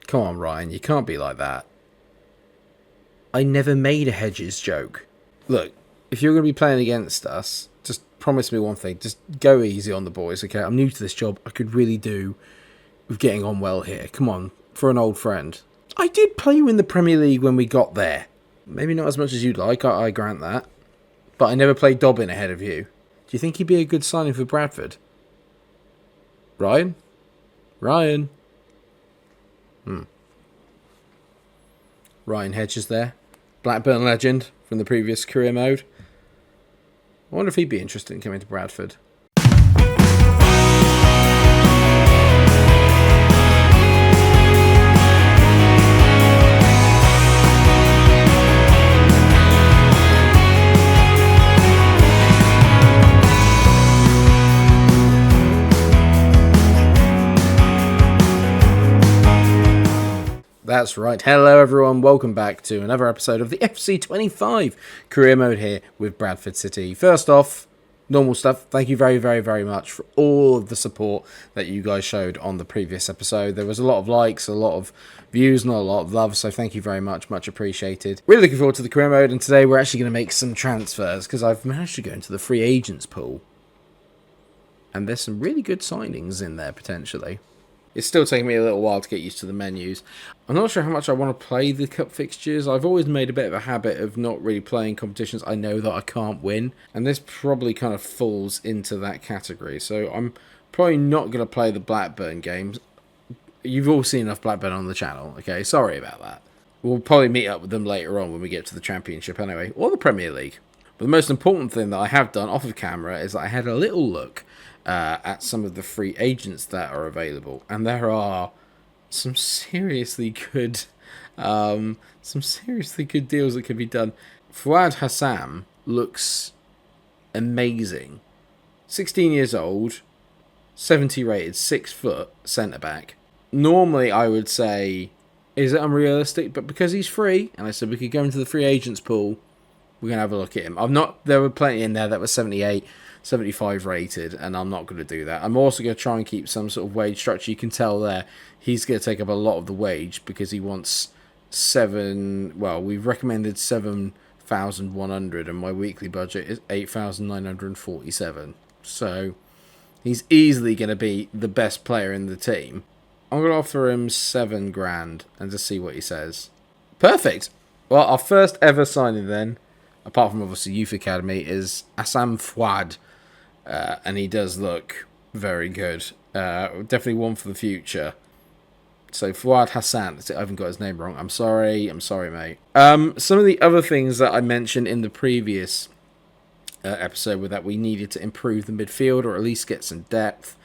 Come on, Ryan, you can't be like that. I never made a Hedges joke. Look, if you're going to be playing against us, just promise me one thing. Just go easy on the boys, okay? I'm new to this job. I could really do with getting on well here. Come on, for an old friend. I did play you in the Premier League when we got there. Maybe not as much as you'd like, I grant that. But I never played Dobbin ahead of you. Do you think he'd be a good signing for Bradford? Ryan? Ryan? Ryan Hedges there. Blackburn legend from the previous career mode. I wonder if he'd be interested in coming to Bradford. That's right. Hello, everyone. Welcome back to another episode of the FC25 Career Mode here with Bradford City. First off, normal stuff. Thank you very, very, very much for all of the support that you guys showed on the previous episode. There was a lot of likes, a lot of views, and a lot of love, so thank you very much. Much appreciated. Really looking forward to the Career Mode, and today we're actually going to make some transfers because I've managed to go into the free agents pool. And there's some really good signings in there, potentially. It's still taking me a little while to get used to the menus. I'm not sure how much I want to play the cup fixtures. I've always made a bit of a habit of not really playing competitions I know that I can't win. And this probably kind of falls into that category. So I'm probably not going to play the Blackburn games. You've all seen enough Blackburn on the channel, okay? Sorry about that. We'll probably meet up with them later on when we get to the Championship anyway, or the Premier League. But the most important thing that I have done off of camera is that I had a little look at some of the free agents that are available, and there are some seriously good deals that could be done. Fouad Hassan looks amazing. 16 years old, 70 rated, 6 foot centre back. Normally I would say, is it unrealistic? But because he's free, and I said we could go into the free agents pool, we're going to have a look at him. There were plenty in there that were 78, 75 rated, and I'm not going to do that. I'm also going to try and keep some sort of wage structure. You can tell there he's going to take up a lot of the wage because he wants we've recommended 7,100 and my weekly budget is 8,947. So he's easily going to be the best player in the team. I'm going to offer him $7,000 and just see what he says. Perfect. Well, our first ever signing then, apart from obviously Youth Academy, is Assam Fouad. And he does look very good. Definitely one for the future. So Fouad Hassan, I haven't got his name wrong. I'm sorry, mate. Some of the other things that I mentioned in the previous episode were that we needed to improve the midfield or at least get some depth.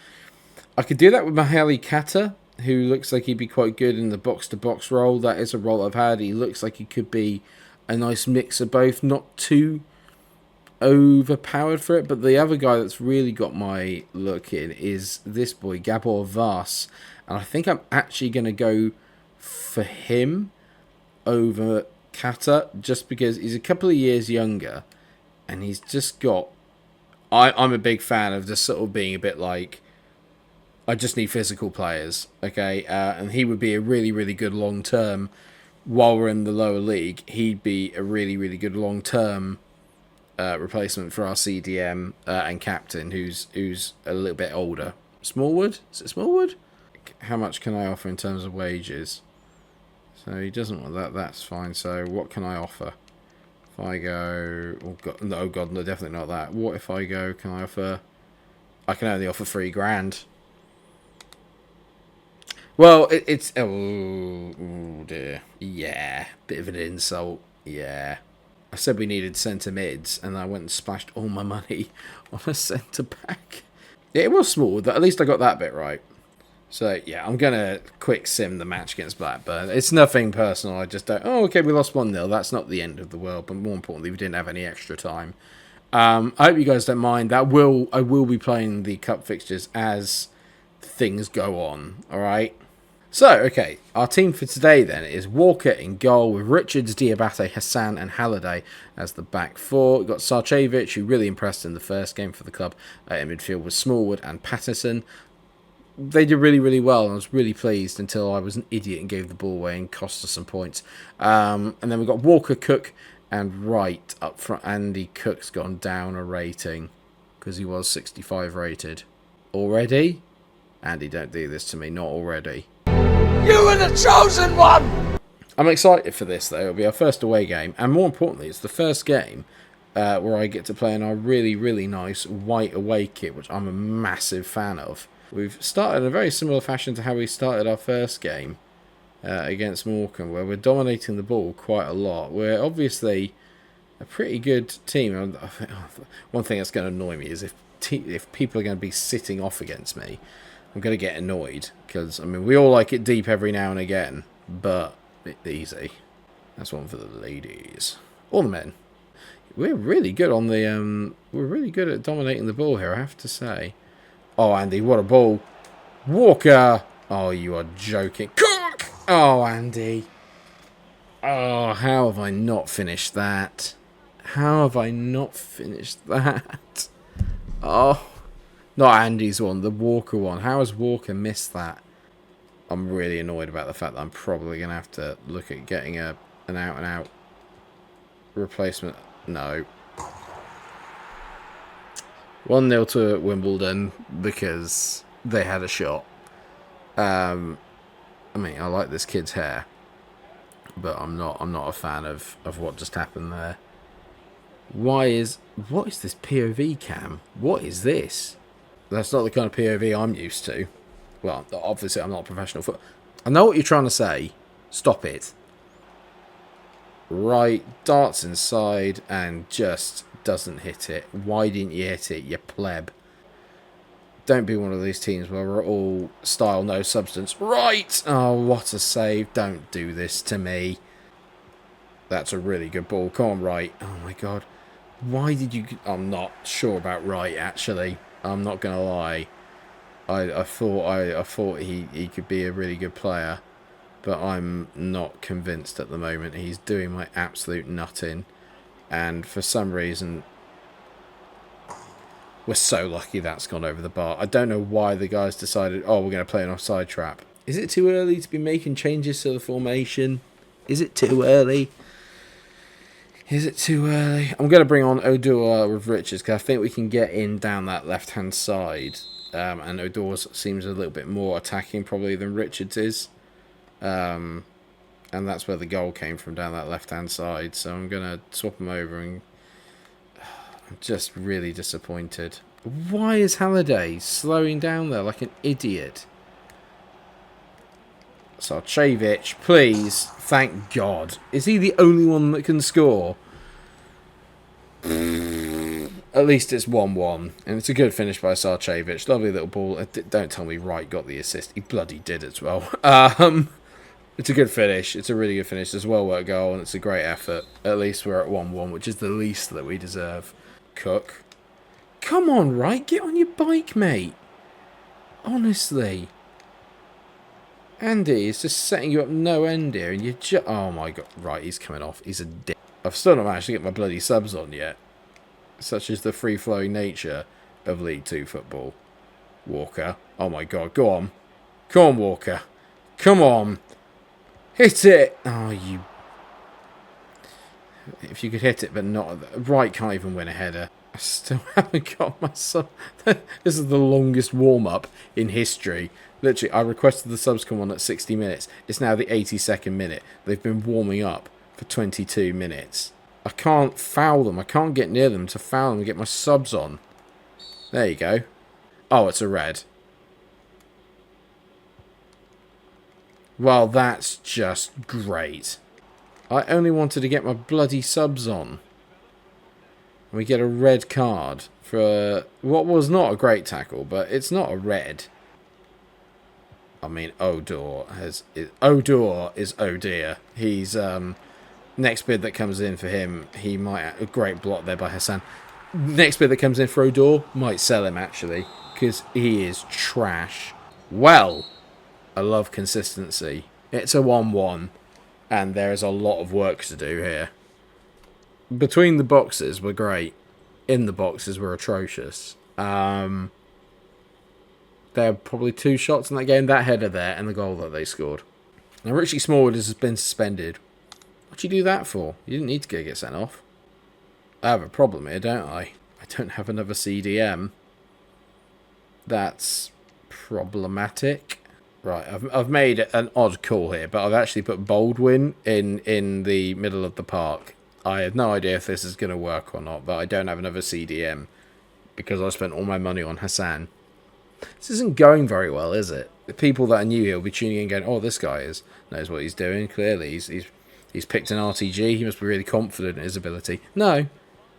I could do that with Mahali Kata, who looks like he'd be quite good in the box-to-box role. That is a role I've had. He looks like he could be a nice mix of both, not too overpowered for it. But the other guy that's really got my look in is this boy, Gabor Vaz. And I think I'm actually going to go for him over Kata, just because he's a couple of years younger. And he's just got... I'm a big fan of just sort of being a bit like... I just need physical players, okay? And he would be a really, really good long-term... While we're in the lower league, he'd be a really, really good long-term replacement for our CDM and captain, who's a little bit older. Smallwood? Is it Smallwood? How much can I offer in terms of wages? So he doesn't want that. That's fine. So what can I offer? If I go... Oh, God, no, definitely not that. What if I go... Can I offer... I can only offer $3,000. Well, it's... Oh, dear. Yeah. Bit of an insult. Yeah. I said we needed centre mids, and I went and splashed all my money on a centre back. Yeah, it was small, but at least I got that bit right. So, yeah, I'm going to quick sim the match against Blackburn. It's nothing personal. I just don't... Oh, okay, we lost 1-0. That's not the end of the world, but more importantly, we didn't have any extra time. I hope you guys don't mind. I will be playing the cup fixtures as things go on, all right? So, okay, our team for today then is Walker in goal with Richards, Diabate, Hassan and Halliday as the back four. We've got Sarcevic, who really impressed in the first game for the club in midfield with Smallwood and Patterson. they did really, really well, and I was really pleased until I was an idiot and gave the ball away and cost us some points. And then we've got Walker, Cook, and Wright up front. Andy Cook's gone down a rating because he was 65 rated. Already? Andy, don't do this to me. Not already. You were the chosen one! I'm excited for this, though. It'll be our first away game. And more importantly, it's the first game where I get to play in our really, really nice white away kit, which I'm a massive fan of. We've started in a very similar fashion to how we started our first game against Morecambe, where we're dominating the ball quite a lot. We're obviously a pretty good team. One thing that's going to annoy me is if people are going to be sitting off against me, I'm going to get annoyed. Because, I mean, we all like it deep every now and again, but easy. That's one for the ladies. Or the men. We're really good on the... we're really good at dominating the ball here, I have to say. Oh, Andy, what a ball. Walker! Oh, you are joking. Cook! Oh, Andy. Oh, how have I not finished that? How have I not finished that? Oh, not Andy's one, the Walker one. How has Walker missed that? I'm really annoyed about the fact that I'm probably going to have to look at getting an out-and-out replacement. No. 1-0 to Wimbledon because they had a shot. I mean, I like this kid's hair, but I'm not a fan of what just happened there. What is this POV cam? What is this? That's not the kind of POV I'm used to. Well, obviously I'm not a professional I know what you're trying to say. Stop it. Right, darts inside and just doesn't hit it. Why didn't you hit it, you pleb? Don't be one of these teams where we're all style, no substance. Right! Oh, what a save. Don't do this to me. That's a really good ball. Come on, Right. Oh, my God. Why did you... I'm not sure about Right, actually. I'm not going to lie. I thought he could be a really good player, but I'm not convinced at the moment. He's doing my absolute nutting, and for some reason we're so lucky that's gone over the bar. I don't know why the guys decided, oh, we're going to play an offside trap. Is it too early to be making changes to the formation? Is it too early? Is it too early? I'm going to bring on Odor with Richards because I think we can get in down that left-hand side. And Odor seems a little bit more attacking probably than Richards is. And that's where the goal came from, down that left-hand side. So I'm going to swap them over, and I'm just really disappointed. Why is Halliday slowing down there like an idiot? Sarcevic, please. Thank God. Is he the only one that can score? At least it's 1-1. And it's a good finish by Sarcevic. Lovely little ball. Don't tell me Wright got the assist. He bloody did as well. It's a good finish. It's a really good finish. It's a well-worked goal, and it's a great effort. At least we're at 1-1, which is the least that we deserve. Cook. Come on, Wright. Get on your bike, mate. Honestly. Andy is just setting you up no end here, and you just... Oh, my God. Right, he's coming off. He's a dick. I've still not managed to get my bloody subs on yet. Such is the free-flowing nature of League 2 football. Walker. Oh, my God. Go on. Come on, Walker. Come on. Hit it. Oh, you... If you could hit it, but not... Right, can't even win a header. I still haven't got my sub... This is the longest warm-up in history. Literally, I requested the subs come on at 60 minutes. It's now the 82nd minute. They've been warming up for 22 minutes. I can't foul them. I can't get near them to foul them and get my subs on. There you go. Oh, it's a red. Well, that's just great. I only wanted to get my bloody subs on. And we get a red card for what was not a great tackle, but it's not a red. I mean, Odor is oh dear. He's next bid that comes in for him, he might... A great block there by Hassan. Next bid that comes in for Odor might sell him, actually, because he is trash. Well, I love consistency. It's a 1-1, and there is a lot of work to do here. Between the boxes, we're great. In the boxes, we're atrocious. There are probably 2 shots in that game. That header there and the goal that they scored. Now, Richie Smallwood has been suspended. What'd you do that for? You didn't need to get sent off. I have a problem here, don't I? I don't have another CDM. That's problematic. Right, I've made an odd call here, but I've actually put Baldwin in the middle of the park. I have no idea if this is going to work or not, but I don't have another CDM because I spent all my money on Hassan. This isn't going very well, is it? The people that are new here will be tuning in going, oh, this guy knows what he's doing. Clearly, he's picked an RTG. He must be really confident in his ability. No,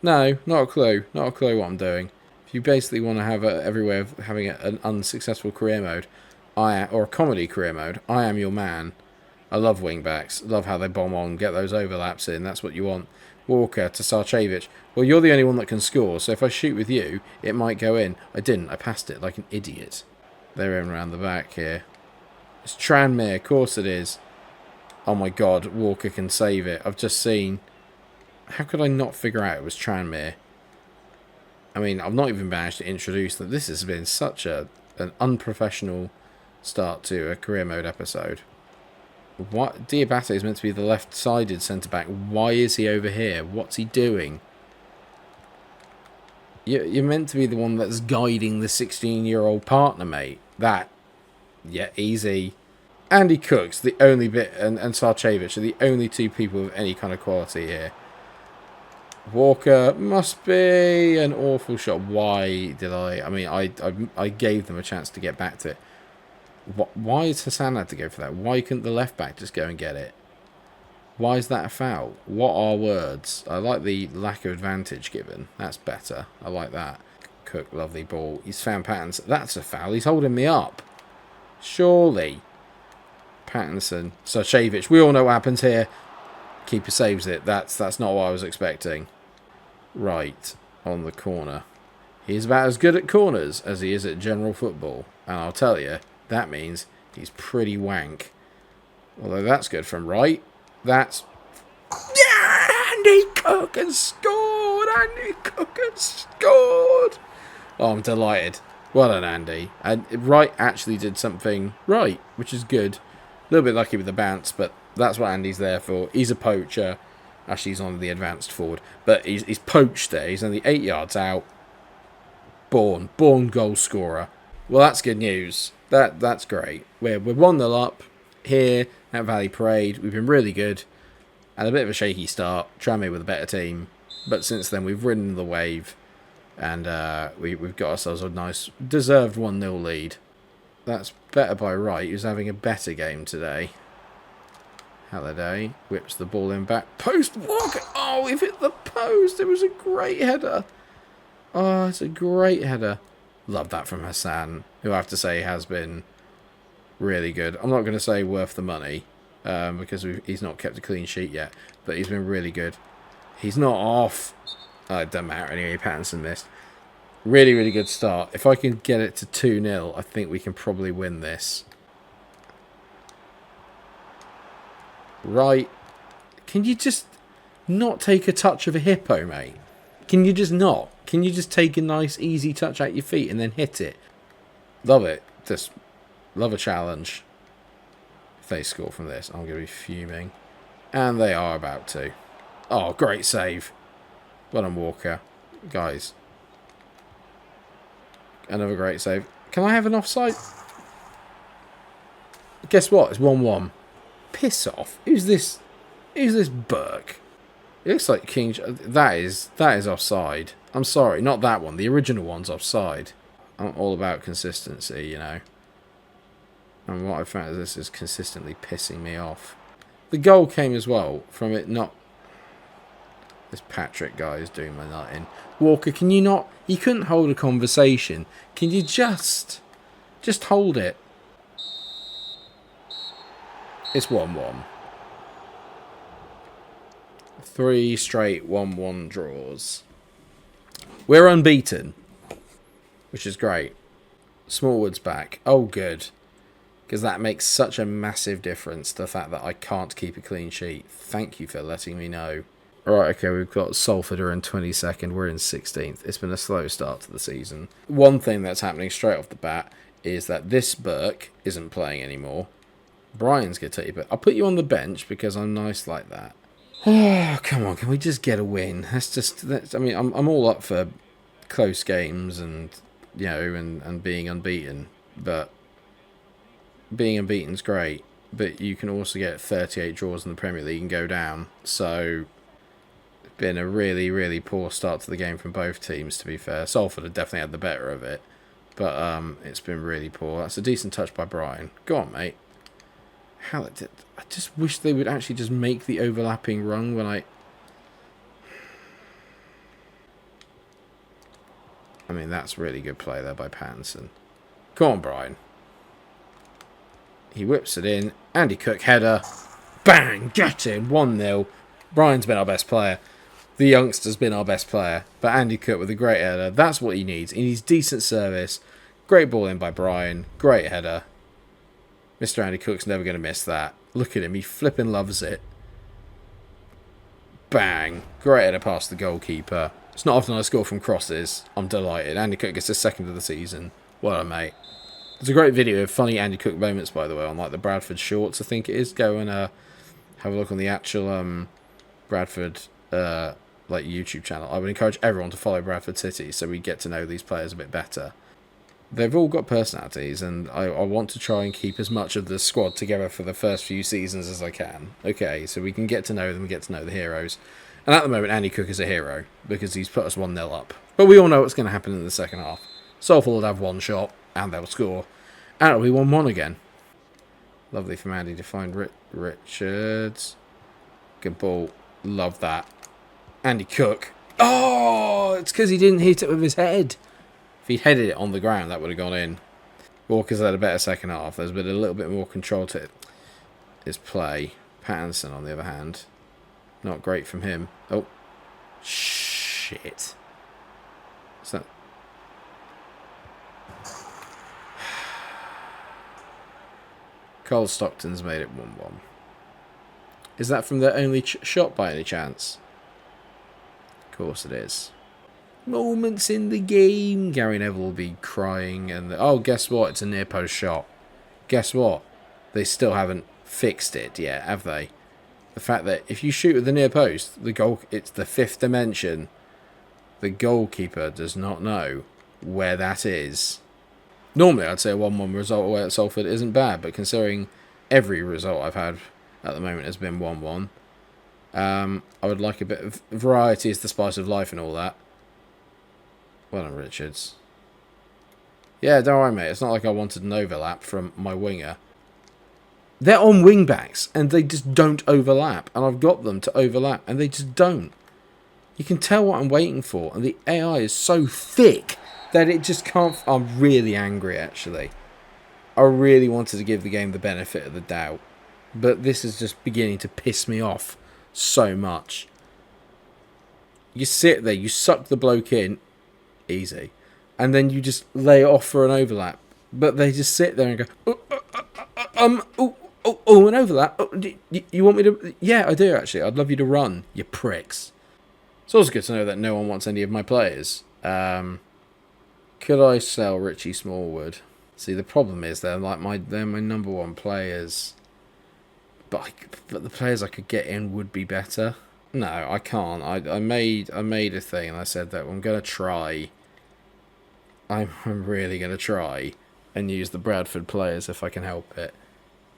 not a clue. Not a clue what I'm doing. If you basically want to have every way of having an unsuccessful career mode, or a comedy career mode, I am your man. I love wingbacks. Love how they bomb on, get those overlaps in. That's what you want. Walker to Sarcevic. Well, you're the only one that can score, so if I shoot with you, it might go in. I didn't. I passed it like an idiot. They're in around the back here. It's Tranmere. Of course it is. Oh my god, Walker can save it. I've just seen... How could I not figure out it was Tranmere? I mean, I've not even managed to introduce that. This has been such an unprofessional start to a career mode episode. What? Diabate is meant to be the left-sided centre-back. Why is he over here? What's he doing? You're meant to be the one that's guiding the 16-year-old partner, mate. That. Yeah, easy. Andy Cook's the only bit, and Sarcevic are the only 2 people of any kind of quality here. Walker must be an awful shot. Why did I mean, I gave them a chance to get back to it. Why is Hassan had to go for that? Why couldn't the left back just go and get it? Why is that a foul? What are words? I like the lack of advantage given. That's better. I like that. Cook, lovely ball. He's found Pattinson. That's a foul. He's holding me up. Surely. Pattinson. Sarcevic. We all know what happens here. Keeper saves it. That's not what I was expecting. Right. On the corner. He's about as good at corners as he is at general football. And I'll tell you, that means he's pretty wank. Although that's good from right. That's... Yeah! Andy Cook has scored! Andy Cook has scored! Oh, I'm delighted. Well done, Andy. And Wright actually did something right, which is good. A little bit lucky with the bounce, but that's what Andy's there for. He's a poacher. Actually, he's on the advanced forward. But he's poached there. He's only 8 yards out. Born goal scorer. Well, that's good news. That's great. We're 1-0 up here at Valley Parade. We've been really good. Had a bit of a shaky start. Tranmere with a better team. But since then, we've ridden the wave. And we've got ourselves a nice, deserved 1-0 lead. That's better by Wright, who's having a better game today. Halliday whips the ball in back. Post Walker! Oh, we've hit the post! It was a great header. Oh, it's a great header. Love that from Hassan, who I have to say has been really good. I'm not going to say worth the money, because he's not kept a clean sheet yet, but he's been really good. He's not off. Oh, it doesn't matter anyway, Pattinson missed. Really, really good start. If I can get it to 2-0, I think we can probably win this. Right. Can you just not take a touch of a hippo, mate? Can you just not? Can you just take a nice, easy touch at your feet and then hit it? Love it. Just love a challenge. If they score from this, I'm going to be fuming. And they are about to. Oh, great save. Well done, Walker. Guys. Another great save. Can I have an offside? Guess what? It's 1-1. Piss off. Who's this? Who's this Burke? It looks like King... That is offside. I'm sorry, not that one. The original one's offside. I'm all about consistency, you know. And what I found is this is consistently pissing me off. The goal came as well from it not... This Patrick guy is doing my nut in. Walker, can you not... You couldn't hold a conversation. Can you just hold it? It's 1-1. 3 straight 1-1 draws. We're unbeaten, which is great. Smallwood's back. Oh, good. Because that makes such a massive difference to the fact that I can't keep a clean sheet. Thank you for letting me know. Right, okay, we've got Salford are in 22nd. We're in 16th. It's been a slow start to the season. One thing that's happening straight off the bat is that this Burke isn't playing anymore. Brian's going to take you, but I'll put you on the bench because I'm nice like that. Oh, come on, can we just get a win? I mean, I'm all up for close games and, you know, and being unbeaten, but being unbeaten's great, but you can also get 38 draws in the Premier League and go down, so it's been a really, really poor start to the game from both teams, to be fair. Salford have definitely had the better of it, but it's been really poor. That's a decent touch by Brian. Go on, mate. I just wish they would actually just make the overlapping run when I mean, that's really good play there by Pattinson. Come on, Brian. He whips it in. Andy Cook header. Bang! Get in. 1-0. Brian's been our best player. The youngster's been our best player. But Andy Cook with a great header. That's what he needs. He needs decent service. Great ball in by Brian. Great header. Mr. Andy Cook's never going to miss that. Look at him. He flipping loves it. Bang. Great header past the goalkeeper. It's not often I score from crosses. I'm delighted. Andy Cook gets his second of the season. Well done, mate. There's a great video of funny Andy Cook moments, by the way, on like the Bradford Shorts, I think it is. Go and have a look on the actual Bradford like YouTube channel. I would encourage everyone to follow Bradford City so we get to know these players a bit better. They've all got personalities, and I want to try and keep as much of the squad together for the first few seasons as I can. Okay, so we can get to know them, get to know the heroes. And at the moment, Andy Cook is a hero, because he's put us 1-0 up. But we all know what's going to happen in the second half. Salford will have one shot, and they'll score. And it'll be 1-1 again. Lovely from Andy to find Richards. Good ball. Love that. Andy Cook. Oh, it's because he didn't hit it with his head. If he'd headed it on the ground, that would have gone in. Walker's had a better second half. There's been a little bit more control to his play. Pattinson, on the other hand. Not great from him. Oh. Shit. What's that? Cole Stockton's made it 1-1. Is that from their only shot by any chance? Of course it is. Moments in the game. Gary Neville will be crying. And oh, guess what? It's a near post shot. Guess what? They still haven't fixed it yet, have they? The fact that if you shoot at the near post, it's the fifth dimension. The goalkeeper does not know where that is. Normally, I'd say a 1-1 result away at Salford isn't bad, but considering every result I've had at the moment has been 1-1, I would like a bit of variety is the spice of life and all that. Well done, Richards. Yeah, don't worry, mate. It's not like I wanted an overlap from my winger. They're on wing backs, and they just don't overlap. And I've got them to overlap, and they just don't. You can tell what I'm waiting for, and the AI is so thick that it just can't... I'm really angry, actually. I really wanted to give the game the benefit of the doubt. But this is just beginning to piss me off so much. You sit there, you suck the bloke in, easy, and then you just lay it off for an overlap. But they just sit there and go, an overlap. Oh, you want me to? Yeah, I do, actually. I'd love you to run, you pricks. It's also good to know that no one wants any of my players. Could I sell Richie Smallwood? See, the problem is they're my number one players. But the players I could get in would be better. No, I can't. I made a thing and I said that I'm gonna try. I'm really gonna try and use the Bradford players if I can help it.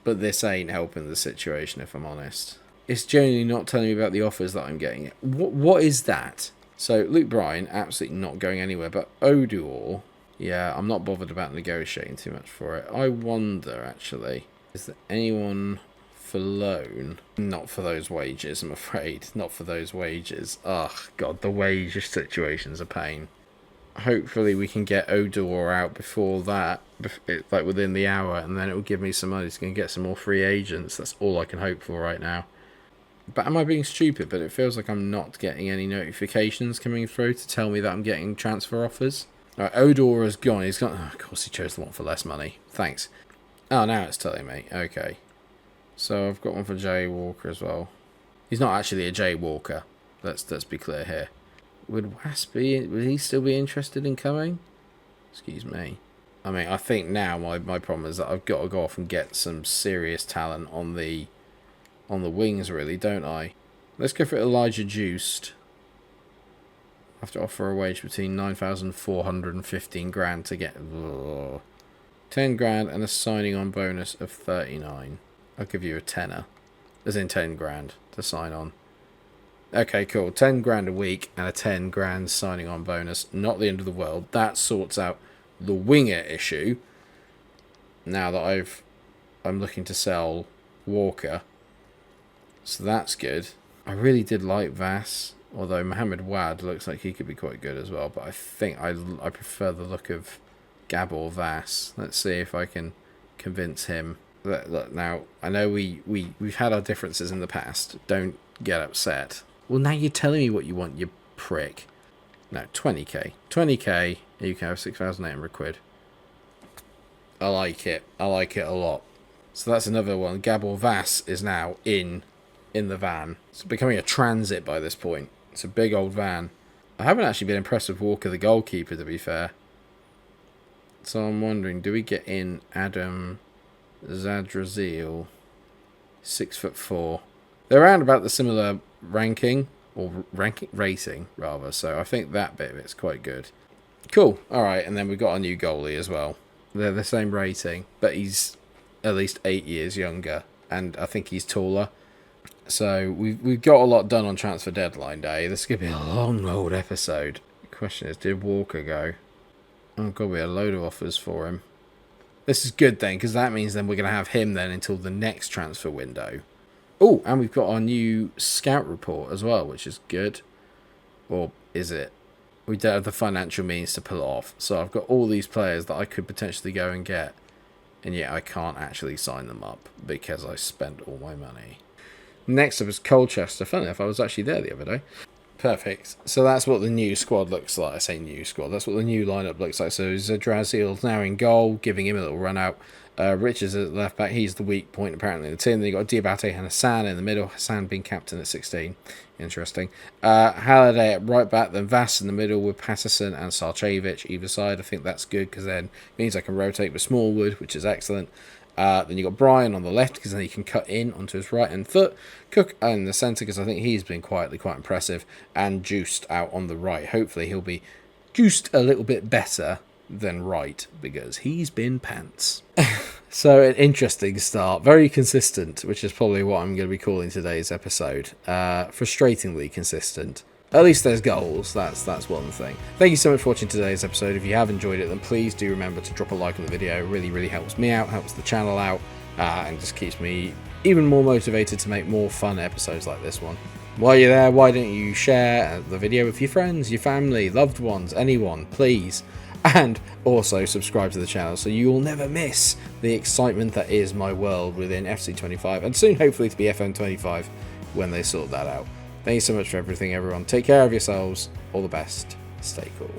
But this ain't helping the situation, if I'm honest. It's genuinely not telling me about the offers that I'm getting. What is that? So, Luke Bryan, absolutely not going anywhere. But Oduor, yeah, I'm not bothered about negotiating too much for it. I wonder, actually, is there anyone for loan? Not for those wages, I'm afraid. Not for those wages. Ugh, God, the wage situation's a pain. Hopefully we can get Oduor out before that, like within the hour, and then it will give me some money to get some more free agents. That's all I can hope for right now. But am I being stupid? But it feels like I'm not getting any notifications coming through to tell me that I'm getting transfer offers. Alright, Oduor has gone. He's gone. Oh, of course he chose the one for less money. Thanks. Oh, now it's telling me. Okay. So I've got one for Jay Walker as well. He's not actually a Jay Walker. Let's be clear here. Would he still be interested in coming? Excuse me. I mean, I think now my problem is that I've got to go off and get some serious talent on the wings, really, don't I? Let's go for Elijah Juiced. I have to offer a wage between 9,400 and 15 grand to get 10 grand and a signing on bonus of 39. I'll give you a tenner, as in 10 grand to sign on. Okay, cool. 10 grand a week and a 10 grand signing on bonus. Not the end of the world. That sorts out the winger issue. Now that I'm looking to sell Walker, so that's good. I really did like Vass, although Mohamed Wad looks like he could be quite good as well. But I think I prefer the look of Gabor Vass. Let's see if I can convince him. Look, now I know we've had our differences in the past. Don't get upset. Well, now you're telling me what you want, you prick. No, 20k. 20k, you can have 6,800 quid. I like it. I like it a lot. So that's another one. Gabor Vass is now in the van. It's becoming a transit by this point. It's a big old van. I haven't actually been impressed with Walker, the goalkeeper, to be fair. So I'm wondering, do we get in Adam Zadrazil? 6'4". They're around about the similar rating, rather. So I think that bit of it's quite good. Cool. All right, and then we've got a new goalie as well. They're the same rating, but he's at least 8 years younger, and I think he's taller. So we've got a lot done on transfer deadline day. This could be a long old episode. The question is, did Walker go? Oh god, we had a load of offers for him. This is good then, because that means then we're going to have him then until the next transfer window. Oh, and we've got our new scout report as well, which is good. Or is it? We don't have the financial means to pull it off. So I've got all these players that I could potentially go and get. And yet I can't actually sign them up because I spent all my money. Next up is Colchester. Funny enough, I was actually there the other day. Perfect. So that's what the new squad looks like. I say new squad. That's what the new lineup looks like. So Zadrazil's now in goal, giving him a little run out. Richards at left back. He's the weak point apparently in the team. Then you've got Diabate and Hassan in the middle. Hassan being captain at 16. Interesting. Halliday at right back. Then Vass in the middle with Patterson and Sarcevic either side. I think that's good because then it means I can rotate with Smallwood, which is excellent. Then you've got Brian on the left because then he can cut in onto his right hand foot. Cook in the centre because I think he's been quietly quite impressive. And Juiced out on the right. Hopefully he'll be juiced a little bit better than right because he's been pants. So an interesting start. Very consistent, which is probably what I'm going to be calling today's episode. Frustratingly consistent. At least there's goals. That's one thing. Thank you so much for watching today's episode. If you have enjoyed it, then please do remember to drop a like on the video. It really, really helps me out, helps the channel out, and just keeps me even more motivated to make more fun episodes like this one. While you're there, why don't you share the video with your friends, your family, loved ones, anyone, please. And also subscribe to the channel so you will never miss the excitement that is my world within FC25 and soon hopefully to be FM25 when they sort that out. Thank you so much for everything, everyone. Take care of yourselves. All the best. Stay cool.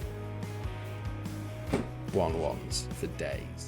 1-1s for days.